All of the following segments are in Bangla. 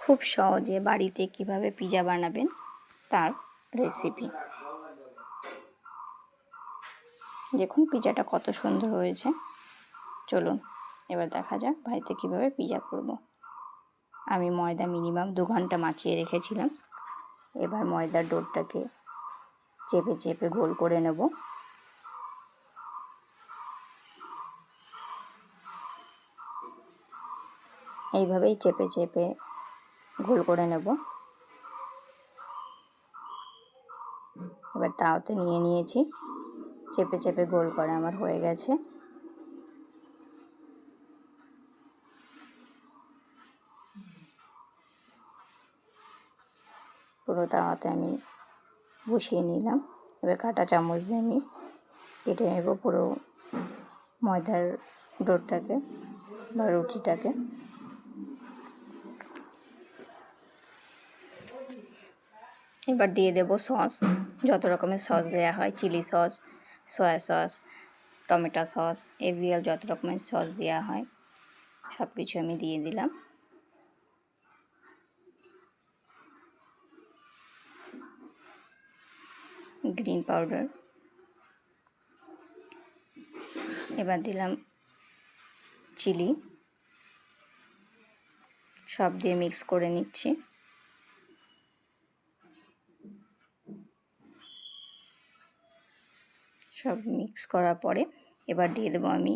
খুব সহজে বাড়িতে কিভাবে পিৎজা বানাবেন তার রেসিপি। দেখুন পিৎজাটা কত সুন্দর হয়েছে। চলুন এবার দেখা যাক বাড়িতে কিভাবে পিৎজা করব। আমি ময়দা মিনিমাম 2 ঘন্টা মাখিয়ে রেখেছিলাম। এবার ময়দার ডোটাকে চেপে চেপে গোল করে নেব। এইভাবেই চেপে চেপে গোল করে নেব। এবার তাওতে নিয়ে নিয়েছি, চেপে চেপে গোল করা আমার হয়ে গেছে। পুরো তাওয়াতে আমি বসিয়ে নিলাম। এবার কাঁটা চামচ দিয়ে আমি কেটে নেব পুরো ময়দার ডোটাকে বা রুটিটাকে। এবার দিয়ে দেব সস, যত রকমের সস দেওয়া হয়, chilli sauce, soya sauce, tomato sauce, এভিএল, যত রকমের সস দেওয়া হয় সব কিছু আমি দিয়ে দিলাম। গ্রিন পাউডার, এবার দিলাম চিলি, সব দিয়ে মিক্স করে নিচ্ছি। সব মিক্স করার পরে এবার দিয়ে দেবো আমি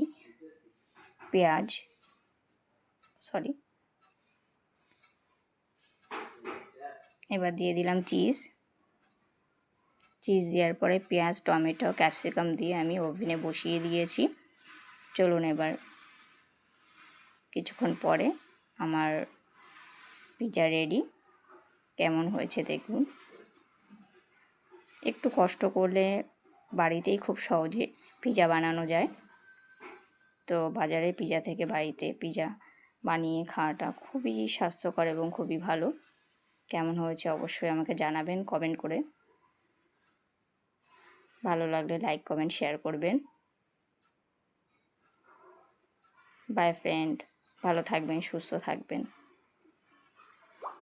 এবার দিয়ে দিলাম চিজ দেওয়ার পরে পেঁয়াজ, টমেটো, ক্যাপসিকাম দিয়ে আমি ওভেনে বসিয়ে দিয়েছি। চলুন এবার কিছুক্ষণ পরে আমার পিৎজা রেডি। কেমন হয়েছে দেখুন। একটু কষ্ট করলে বাড়িতেই খুব সহজে পিৎজা বানানো যায়। তো বাজারে পিৎজা থেকে বাড়িতে পিৎজা বানিয়ে খাওয়াটা খুবই স্বাস্থ্যকর এবং খুবই ভালো। কেমন হয়েছে অবশ্যই আমাকে জানাবেন কমেন্ট করে। ভালো লাগলে লাইক, কমেন্ট, শেয়ার করবেন। বাই ফ্রেন্ড, ভালো থাকবেন, সুস্থ থাকবেন।